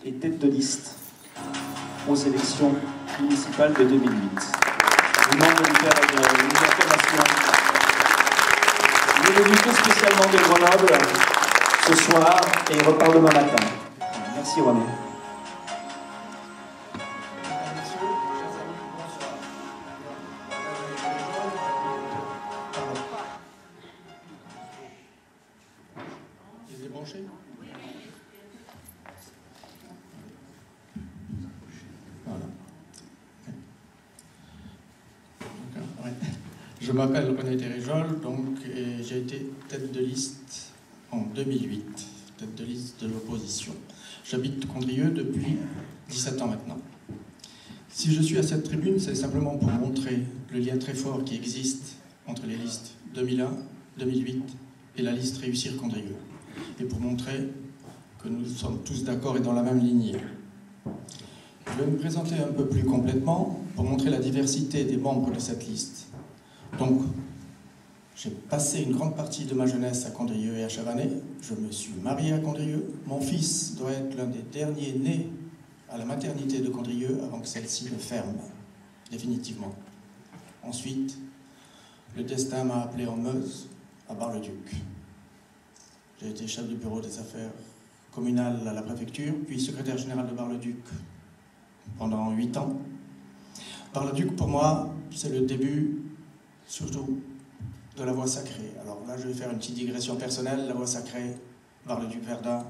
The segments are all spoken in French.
et tête de liste aux élections municipales de 2008. Je vous demande de lui faire une acclamation. Il est venu tout spécialement de Grenoble ce soir et il repart demain matin. Merci René. Je m'appelle René Téréjol, donc j'ai été tête de liste en 2008, tête de liste de l'opposition. J'habite Condrieu depuis 17 ans maintenant. Si je suis à cette tribune, c'est simplement pour montrer le lien très fort qui existe entre les listes 2001, 2008 et la liste Réussir Condrieu, et pour montrer que nous sommes tous d'accord et dans la même lignée. Je vais me présenter un peu plus complètement pour montrer la diversité des membres de cette liste. Donc, j'ai passé une grande partie de ma jeunesse à Condrieu et à Chavanay. Je me suis marié à Condrieu. Mon fils doit être l'un des derniers nés à la maternité de Condrieu avant que celle-ci ne ferme, définitivement. Ensuite, le destin m'a appelé en Meuse, à Bar-le-Duc. J'ai été chef du bureau des affaires communales à la préfecture, puis secrétaire général de Bar-le-Duc pendant 8 ans. Bar-le-Duc, pour moi, c'est le début surtout de la voie sacrée. Alors là, je vais faire une petite digression personnelle. La voie sacrée, Bar-le-Duc-Verdun,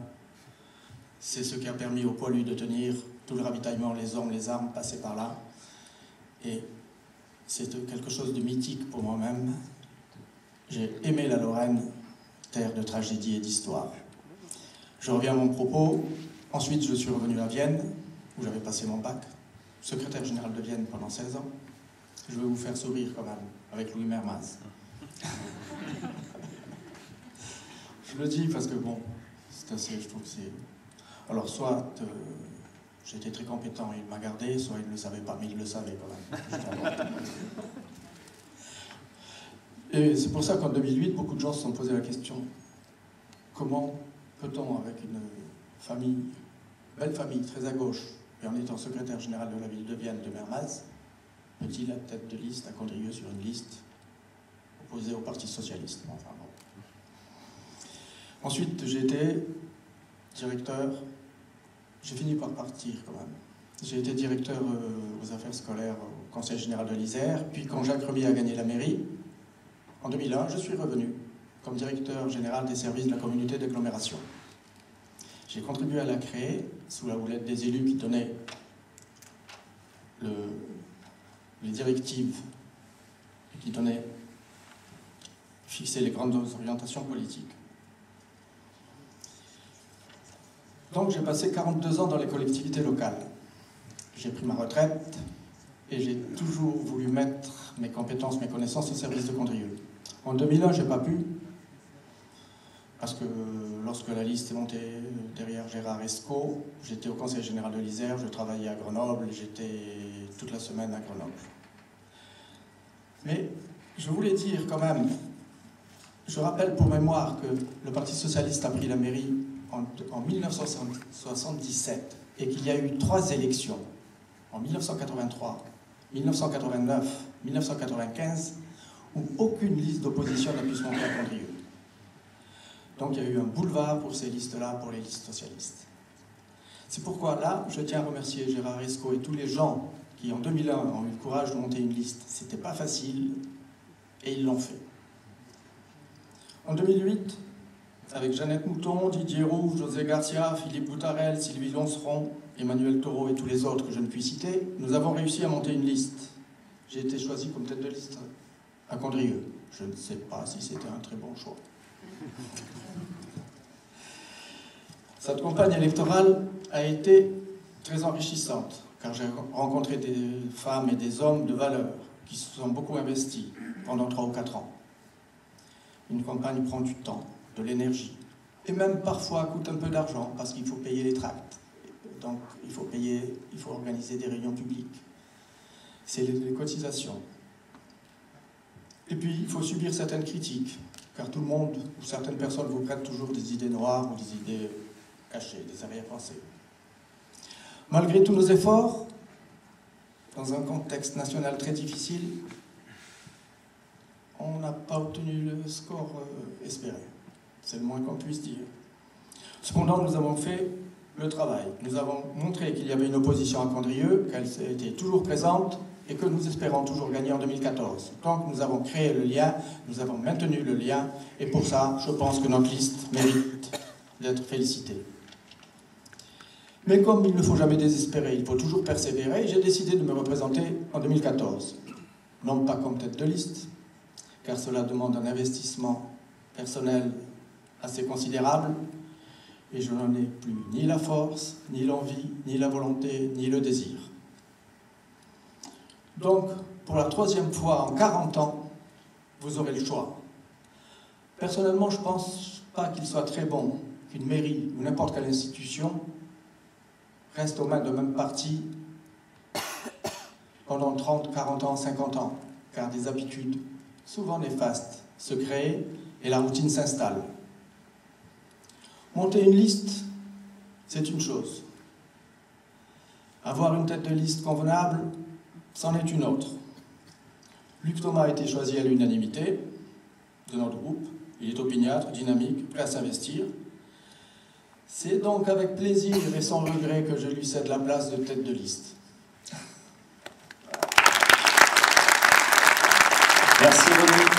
c'est ce qui a permis aux poilus de tenir tout le ravitaillement, les hommes, les armes passaient par là. Et c'est quelque chose de mythique pour moi-même. J'ai aimé la Lorraine, terre de tragédie et d'histoire. Je reviens à mon propos. Ensuite, je suis revenu à Vienne, où j'avais passé mon bac, secrétaire général de Vienne pendant 16 ans. Je vais vous faire sourire quand même, avec Louis Mermaz. Je le dis parce que bon, c'est assez, je trouve que c'est... Alors soit j'étais très compétent et il m'a gardé, soit il ne le savait pas, mais il le savait quand même. Et c'est pour ça qu'en 2008, beaucoup de gens se sont posé la question, comment peut-on, avec une famille, belle famille, très à gauche, et en étant secrétaire général de la ville de Vienne de Mermaz, peut-il être tête de liste à Condrieu sur une liste opposée au Parti Socialiste. Enfin, bon. Ensuite, j'ai été directeur, j'ai fini par partir quand même. J'ai été directeur aux affaires scolaires au Conseil général de l'Isère, puis quand Jacques Remy a gagné la mairie, en 2001, je suis revenu comme directeur général des services de la communauté d'agglomération. J'ai contribué à la créer sous la houlette des élus qui donnaient les directives et qui fixaient les grandes orientations politiques. Donc j'ai passé 42 ans dans les collectivités locales. J'ai pris ma retraite et j'ai toujours voulu mettre mes compétences, mes connaissances au service de Condrieu. En 2001, je n'ai pas pu, parce que lorsque la liste est montée derrière Gérard Escaut, j'étais au Conseil général de l'Isère, je travaillais à Grenoble, j'étais toute la semaine à Grenoble. Mais je voulais dire quand même, je rappelle pour mémoire que le Parti socialiste a pris la mairie en 1977 et qu'il y a eu 3 élections, en 1983, 1989, 1995, où aucune liste d'opposition n'a pu se monter à Condrieu. Donc il y a eu un boulevard pour ces listes-là, pour les listes socialistes. C'est pourquoi là, je tiens à remercier Gérard Escaut et tous les gens qui en 2001 ont eu le courage de monter une liste. C'était pas facile, et ils l'ont fait. En 2008, avec Jeannette Mouton, Didier Roux, José Garcia, Philippe Boutarel, Sylvie Lonceron, Emmanuel Taureau et tous les autres que je ne puis citer, nous avons réussi à monter une liste. J'ai été choisi comme tête de liste à Condrieu. Je ne sais pas si c'était un très bon choix. Cette campagne électorale a été très enrichissante, car j'ai rencontré des femmes et des hommes de valeur qui se sont beaucoup investis pendant 3 ou 4 ans. Une campagne prend du temps, de l'énergie, et même parfois coûte un peu d'argent, parce qu'il faut payer les tracts. Donc il faut organiser des réunions publiques. C'est les cotisations. Et puis il faut subir certaines critiques, car tout le monde, ou certaines personnes vous prêtent toujours des idées noires ou des idées cachées, des arrière-pensées. Malgré tous nos efforts, dans un contexte national très difficile, on n'a pas obtenu le score espéré. C'est le moins qu'on puisse dire. Cependant, nous avons fait le travail. Nous avons montré qu'il y avait une opposition à Condrieu, qu'elle était toujours présente et que nous espérons toujours gagner en 2014. Donc nous avons créé le lien, nous avons maintenu le lien, et pour ça, je pense que notre liste mérite d'être félicitée. Mais comme il ne faut jamais désespérer, il faut toujours persévérer, j'ai décidé de me représenter en 2014. Non pas comme tête de liste, car cela demande un investissement personnel assez considérable, et je n'en ai plus ni la force, ni l'envie, ni la volonté, ni le désir. Donc, pour la 3e fois en 40 ans, vous aurez le choix. Personnellement, je ne pense pas qu'il soit très bon qu'une mairie ou n'importe quelle institution reste aux mains de même parti pendant 30, 40 ans, 50 ans, car des habitudes souvent néfastes se créent et la routine s'installe. Monter une liste, c'est une chose. Avoir une tête de liste convenable, c'en est une autre. Luc Thomas a été choisi à l'unanimité de notre groupe. Il est opiniâtre, dynamique, prêt à s'investir. C'est donc avec plaisir et sans regret que je lui cède la place de tête de liste. Merci René.